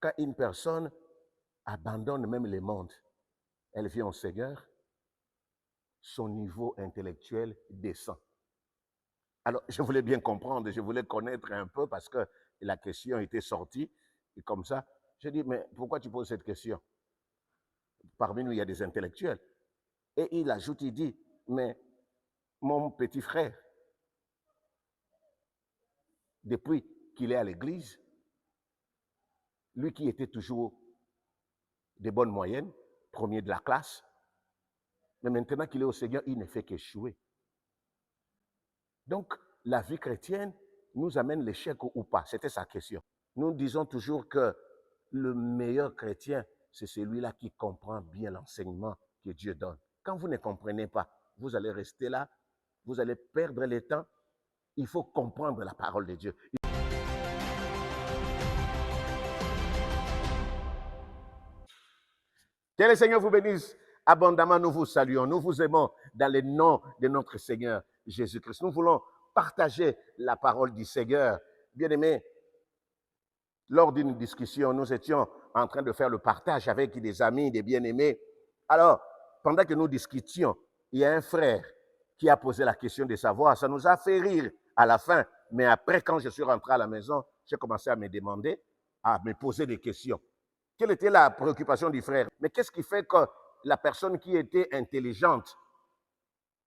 Quand une personne abandonne même le monde, elle vient au Seigneur, son niveau intellectuel descend. Alors, je voulais bien comprendre, je voulais connaître un peu parce que la question était sortie. Et comme ça, je dis, mais pourquoi tu poses cette question? Parmi nous, il y a des intellectuels. Et il ajoute, il dit, mais mon petit frère, depuis qu'il est à l'église, lui qui était toujours des bonnes moyennes, premier de la classe, mais maintenant qu'il est au Seigneur, il ne fait qu'échouer. Donc, la vie chrétienne nous amène l'échec ou pas. C'était sa question. Nous disons toujours que le meilleur chrétien, c'est celui-là qui comprend bien l'enseignement que Dieu donne. Quand vous ne comprenez pas, vous allez rester là, vous allez perdre le temps. Il faut comprendre la parole de Dieu. Que le Seigneur vous bénisse abondamment. Nous vous saluons, nous vous aimons dans le nom de notre Seigneur Jésus-Christ. Nous voulons partager la parole du Seigneur. Bien-aimés, lors d'une discussion, nous étions en train de faire le partage avec des amis, des bien-aimés. Alors, pendant que nous discutions, il y a un frère qui a posé la question de savoir. Ça nous a fait rire à la fin. Mais après, quand je suis rentré à la maison, j'ai commencé à me demander, à me poser des questions. Quelle était la préoccupation du frère? Mais qu'est-ce qui fait que la personne qui était intelligente,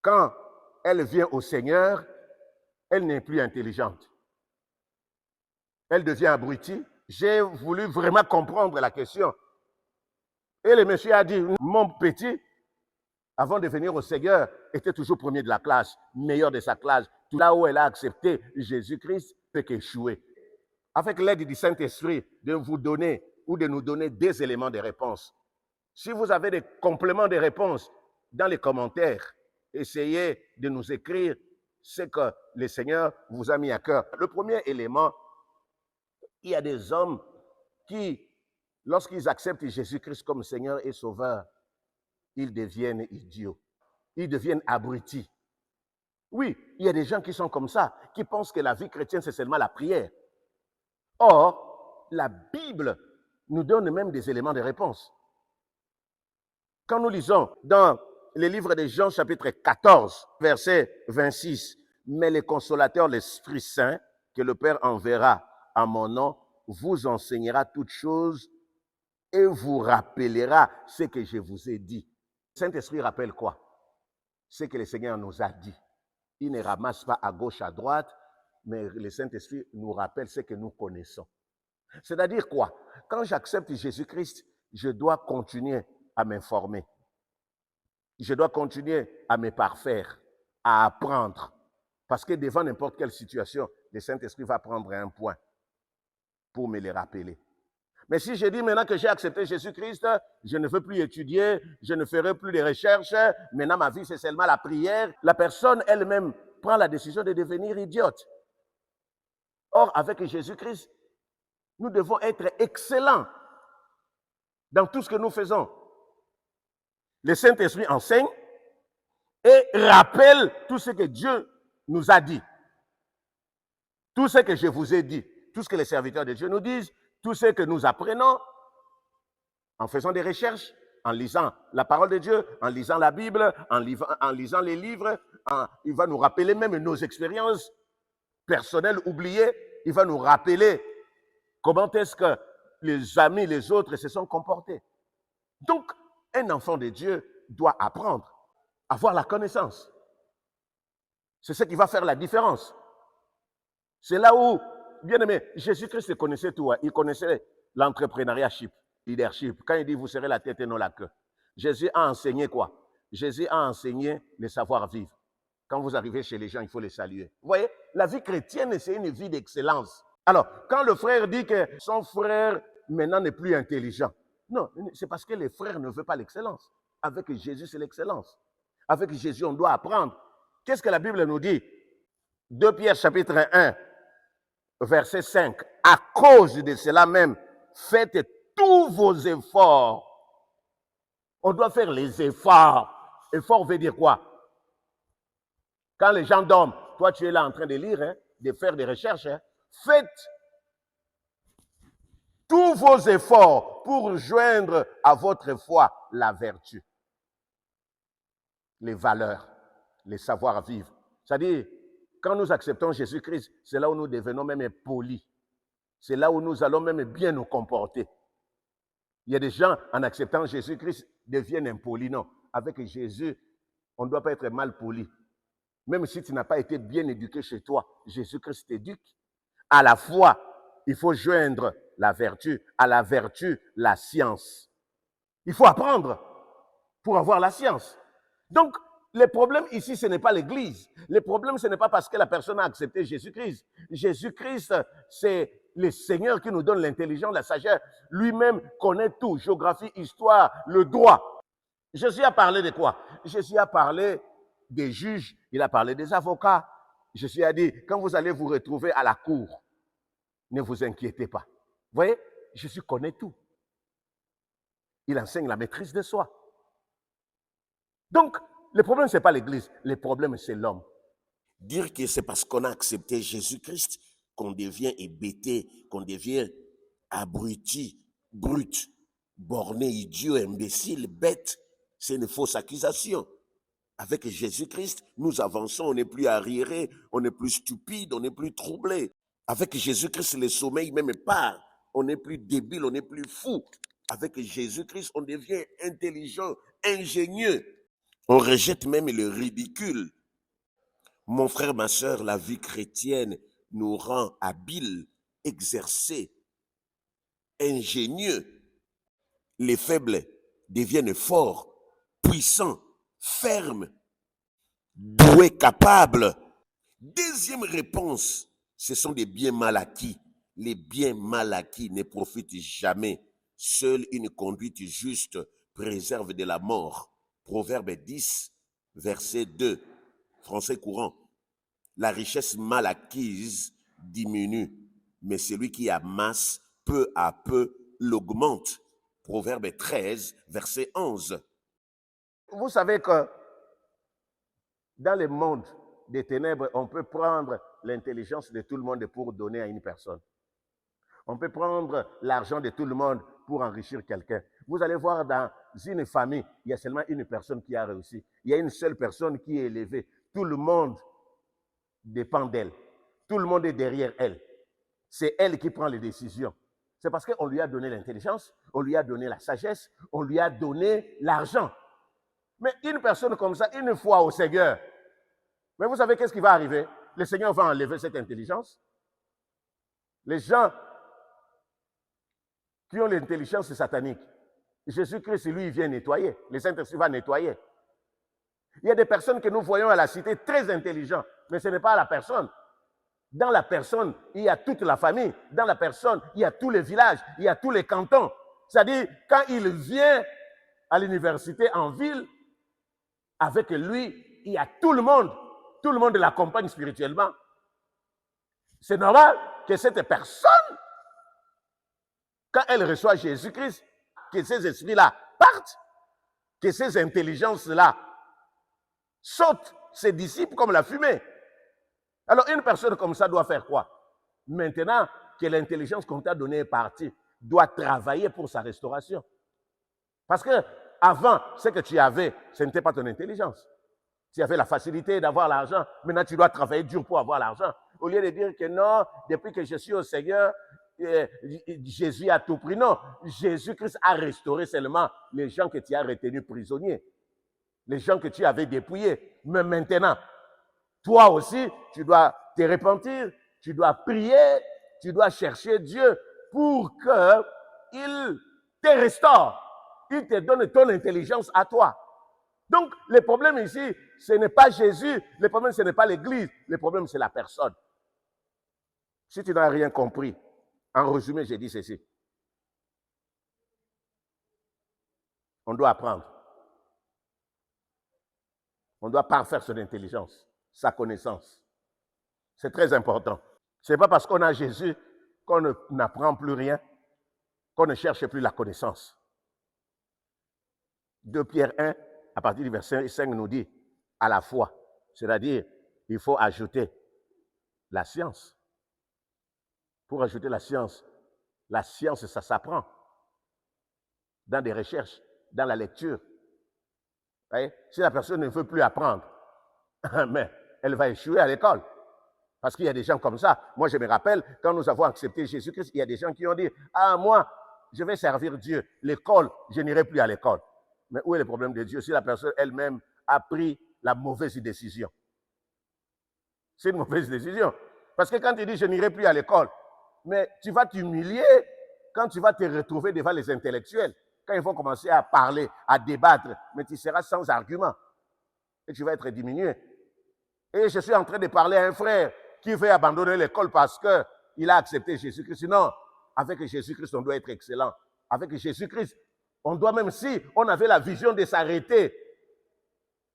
quand elle vient au Seigneur, elle n'est plus intelligente? Elle devient abrutie. J'ai voulu vraiment comprendre la question. Et le monsieur a dit, mon petit, avant de venir au Seigneur, était toujours premier de la classe, meilleur de sa classe. Tout là où elle a accepté Jésus-Christ, fait qu'échouer. Avec l'aide du Saint-Esprit, de vous donner ou de nous donner des éléments de réponse. Si vous avez des compléments de réponse dans les commentaires, essayez de nous écrire ce que le Seigneur vous a mis à cœur. Le premier élément, il y a des hommes qui, lorsqu'ils acceptent Jésus-Christ comme Seigneur et Sauveur, ils deviennent idiots, ils deviennent abrutis. Oui, il y a des gens qui sont comme ça, qui pensent que la vie chrétienne, c'est seulement la prière. Or, la Bible nous donne même des éléments de réponse. Quand nous lisons dans le livre de Jean, chapitre 14, verset 26, « Mais le consolateur, l'Esprit Saint, que le Père enverra en mon nom, vous enseignera toutes choses et vous rappellera ce que je vous ai dit. » Le Saint-Esprit rappelle quoi? Ce que le Seigneur nous a dit. Il ne ramasse pas à gauche, à droite, mais le Saint-Esprit nous rappelle ce que nous connaissons. C'est-à-dire quoi? Quand j'accepte Jésus-Christ, je dois continuer à m'informer. Je dois continuer à me parfaire, à apprendre. Parce que devant n'importe quelle situation, le Saint-Esprit va prendre un point pour me le rappeler. Mais si je dis maintenant que j'ai accepté Jésus-Christ, je ne veux plus étudier, je ne ferai plus de recherches, maintenant ma vie c'est seulement la prière, la personne elle-même prend la décision de devenir idiote. Or, avec Jésus-Christ, nous devons être excellents dans tout ce que nous faisons. Le Saint-Esprit enseigne et rappelle tout ce que Dieu nous a dit. Tout ce que je vous ai dit, tout ce que les serviteurs de Dieu nous disent, tout ce que nous apprenons en faisant des recherches, en lisant la parole de Dieu, en lisant la Bible, en lisant les livres, il va nous rappeler même nos expériences personnelles oubliées, il va nous rappeler comment est-ce que les amis, les autres se sont comportés. Donc, un enfant de Dieu doit apprendre, avoir la connaissance. C'est ce qui va faire la différence. C'est là où, bien aimé, Jésus-Christ connaissait tout. Il connaissait l'entrepreneuriat, leadership. Quand il dit, vous serez la tête et non la queue. Jésus a enseigné quoi? Jésus a enseigné le savoir-vivre. Quand vous arrivez chez les gens, il faut les saluer. Vous voyez, la vie chrétienne, c'est une vie d'excellence. Alors, quand le frère dit que son frère, maintenant, n'est plus intelligent, non, c'est parce que les frères ne veulent pas l'excellence. Avec Jésus, c'est l'excellence. Avec Jésus, on doit apprendre. Qu'est-ce que la Bible nous dit? 2 Pierre, chapitre 1, verset 5. À cause de cela même, faites tous vos efforts. On doit faire les efforts. Effort veut dire quoi? Quand les gens dorment, toi tu es là en train de lire, de faire des recherches, faites tous vos efforts pour joindre à votre foi la vertu, les valeurs, les savoir-vivre. C'est-à-dire, quand nous acceptons Jésus-Christ, c'est là où nous devenons même polis. C'est là où nous allons même bien nous comporter. Il y a des gens, en acceptant Jésus-Christ, deviennent impolis. Non, avec Jésus, on ne doit pas être mal poli. Même si tu n'as pas été bien éduqué chez toi, Jésus-Christ t'éduque. À la fois, il faut joindre la vertu, à la vertu, la science. Il faut apprendre pour avoir la science. Donc, le problème ici, ce n'est pas l'Église. Le problème, ce n'est pas parce que la personne a accepté Jésus-Christ. Jésus-Christ, c'est le Seigneur qui nous donne l'intelligence, la sagesse. Lui-même connaît tout, géographie, histoire, le droit. Jésus a parlé de quoi? Jésus a parlé des juges, il a parlé des avocats. Jésus a dit, quand vous allez vous retrouver à la cour, ne vous inquiétez pas. Vous voyez, Jésus connaît tout. Il enseigne la maîtrise de soi. Donc, le problème, ce n'est pas l'Église, le problème, c'est l'homme. Dire que c'est parce qu'on a accepté Jésus-Christ qu'on devient hébété, qu'on devient abruti, brut, borné, idiot, imbécile, bête, c'est une fausse accusation. Avec Jésus-Christ, nous avançons, on n'est plus arriéré, on n'est plus stupide, on n'est plus troublé. Avec Jésus-Christ, le sommeil même part. On n'est plus débile, on n'est plus fou. Avec Jésus-Christ, on devient intelligent, ingénieux. On rejette même le ridicule. Mon frère, ma sœur, la vie chrétienne nous rend habiles, exercés, ingénieux. Les faibles deviennent forts, puissants, fermes, doués, capables. Deuxième réponse, ce sont des biens mal acquis. Les biens mal acquis ne profitent jamais. Seule une conduite juste préserve de la mort. Proverbe 10, verset 2, français courant. La richesse mal acquise diminue, mais celui qui amasse peu à peu l'augmente. Proverbe 13, verset 11. Vous savez que dans le monde des ténèbres, on peut prendre l'intelligence de tout le monde pour donner à une personne. On peut prendre l'argent de tout le monde pour enrichir quelqu'un. Vous allez voir dans une famille, il y a seulement une personne qui a réussi. Il y a une seule personne qui est élevée. Tout le monde dépend d'elle. Tout le monde est derrière elle. C'est elle qui prend les décisions. C'est parce qu'on lui a donné l'intelligence, on lui a donné la sagesse, on lui a donné l'argent. Mais une personne comme ça, une fois au Seigneur, mais vous savez qu'est-ce qui va arriver? Le Seigneur va enlever cette intelligence. Les gens qui ont l'intelligence satanique, Jésus-Christ, lui, il vient nettoyer. Le Saint-Esprit va nettoyer. Il y a des personnes que nous voyons à la cité très intelligentes, mais ce n'est pas la personne. Dans la personne, il y a toute la famille. Dans la personne, il y a tous les villages, il y a tous les cantons. C'est-à-dire, quand il vient à l'université en ville, avec lui, il y a tout le monde. Tout le monde l'accompagne spirituellement. C'est normal que cette personne, quand elle reçoit Jésus-Christ, que ces esprits-là partent, que ces intelligences-là sautent ses disciples comme la fumée. Alors, une personne comme ça doit faire quoi? Maintenant que l'intelligence qu'on t'a donnée est partie, doit travailler pour sa restauration. Parce que avant, ce que tu avais, ce n'était pas ton intelligence. Tu avais la facilité d'avoir l'argent. Maintenant, tu dois travailler dur pour avoir l'argent. Au lieu de dire que non, depuis que je suis au Seigneur, Jésus a tout pris. Non, Jésus-Christ a restauré seulement les gens que tu as retenus prisonniers. Les gens que tu avais dépouillés. Mais maintenant, toi aussi, tu dois te repentir, tu dois prier, tu dois chercher Dieu pour qu'il te restaure. Il te donne ton intelligence à toi. Donc, le problème ici, ce n'est pas Jésus, le problème, ce n'est pas l'Église, le problème, c'est la personne. Si tu n'as rien compris, en résumé, j'ai dit ceci. On doit apprendre. On doit parfaire son intelligence, sa connaissance. C'est très important. Ce n'est pas parce qu'on a Jésus qu'on n'apprend plus rien, qu'on ne cherche plus la connaissance. 2 Pierre 1, à partir du verset 5, nous dit à la foi. C'est-à-dire, il faut ajouter la science. Pour ajouter la science, La science, ça s'apprend. Dans des recherches, dans la lecture. Voyez? Si la personne ne veut plus apprendre, mais elle va échouer à l'école. Parce qu'il y a des gens comme ça. Moi, je me rappelle, quand nous avons accepté Jésus-Christ, il y a des gens qui ont dit, ah, moi, je vais servir Dieu. L'école, je n'irai plus à l'école. Mais où est le problème de Dieu si la personne elle-même a pris la mauvaise décision? C'est une mauvaise décision. Parce que quand tu dis, je n'irai plus à l'école, mais tu vas t'humilier quand tu vas te retrouver devant les intellectuels. Quand ils vont commencer à parler, à débattre, mais tu seras sans argument. Et tu vas être diminué. Et je suis en train de parler à un frère qui veut abandonner l'école parce qu'il a accepté Jésus-Christ. Non, avec Jésus-Christ, on doit être excellent. Avec Jésus-Christ, on doit, même si on avait la vision de s'arrêter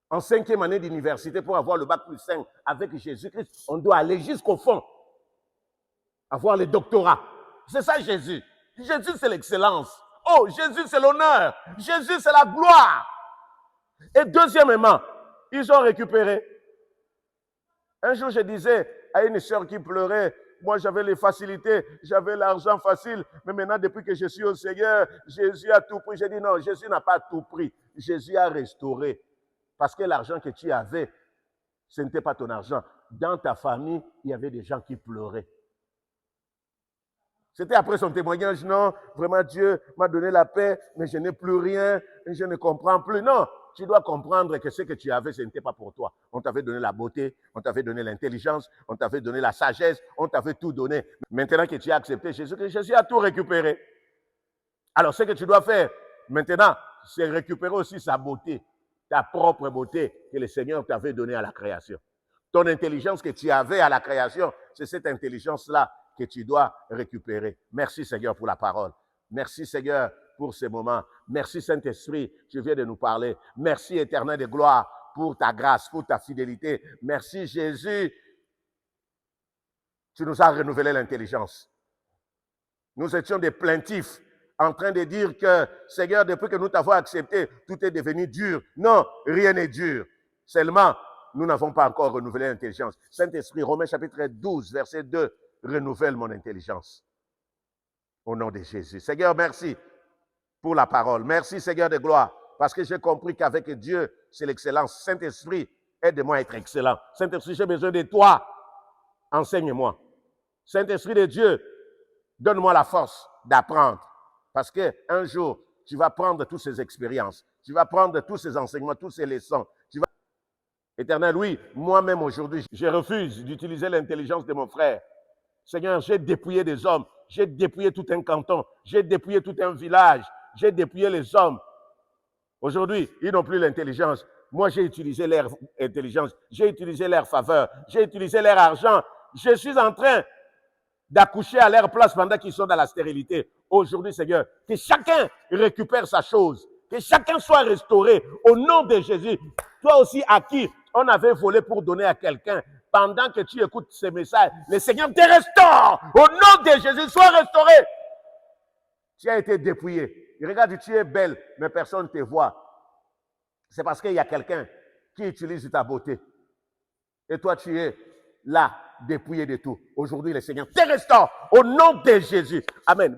en 5e année d'université pour avoir le bac plus 5, avec Jésus-Christ, on doit aller jusqu'au fond, avoir le doctorat. C'est ça Jésus. Jésus, c'est l'excellence. Oh, Jésus, c'est l'honneur. Jésus, c'est la gloire. Et deuxièmement, ils ont récupéré. Un jour, je disais à une sœur qui pleurait, moi j'avais les facilités, j'avais l'argent facile, mais maintenant depuis que je suis au Seigneur, Jésus a tout pris. J'ai dit non, Jésus n'a pas tout pris. Jésus a restauré. Parce que l'argent que tu avais, ce n'était pas ton argent. Dans ta famille, il y avait des gens qui pleuraient. C'était après son témoignage, non, vraiment Dieu m'a donné la paix, mais je n'ai plus rien, je ne comprends plus. Non, tu dois comprendre que ce que tu avais, ce n'était pas pour toi. On t'avait donné la beauté, on t'avait donné l'intelligence, on t'avait donné la sagesse, on t'avait tout donné. Maintenant que tu as accepté Jésus, que Jésus a tout récupéré. Alors ce que tu dois faire maintenant, c'est récupérer aussi sa beauté, ta propre beauté que le Seigneur t'avait donnée à la création. Ton intelligence que tu avais à la création, c'est cette intelligence-là que tu dois récupérer. Merci Seigneur pour la parole. Merci Seigneur pour ces moments. Merci Saint-Esprit, tu viens de nous parler. Merci Éternel de gloire pour ta grâce, pour ta fidélité. Merci Jésus, tu nous as renouvelé l'intelligence. Nous étions des plaintifs en train de dire que Seigneur, depuis que nous t'avons accepté, tout est devenu dur. Non, rien n'est dur. Seulement, nous n'avons pas encore renouvelé l'intelligence. Saint-Esprit, Romains chapitre 12, verset 2, renouvelle mon intelligence. Au nom de Jésus. Seigneur, merci pour la parole. Merci, Seigneur de gloire, parce que j'ai compris qu'avec Dieu, c'est l'excellence. Saint-Esprit, aide-moi à être excellent. Saint-Esprit, j'ai besoin de toi. Enseigne-moi. Saint-Esprit de Dieu, donne-moi la force d'apprendre. Parce qu'un jour, tu vas prendre toutes ces expériences. Tu vas prendre tous ces enseignements, toutes ces leçons. Éternel, oui, moi-même aujourd'hui, je refuse d'utiliser l'intelligence de mon frère. Seigneur, j'ai dépouillé des hommes, j'ai dépouillé tout un canton, j'ai dépouillé tout un village, j'ai dépouillé les hommes. Aujourd'hui, ils n'ont plus l'intelligence. Moi, j'ai utilisé leur intelligence, j'ai utilisé leur faveur, j'ai utilisé leur argent. Je suis en train d'accoucher à leur place pendant qu'ils sont dans la stérilité. Aujourd'hui, Seigneur, que chacun récupère sa chose, que chacun soit restauré au nom de Jésus. Toi aussi à qui on avait volé pour donner à quelqu'un, pendant que tu écoutes ces messages, le Seigneur te restaure. Au nom de Jésus, sois restauré. Tu as été dépouillé. Et regarde, tu es belle, mais personne ne te voit. C'est parce qu'il y a quelqu'un qui utilise ta beauté. Et toi, tu es là, dépouillé de tout. Aujourd'hui, le Seigneur te restaure. Au nom de Jésus. Amen.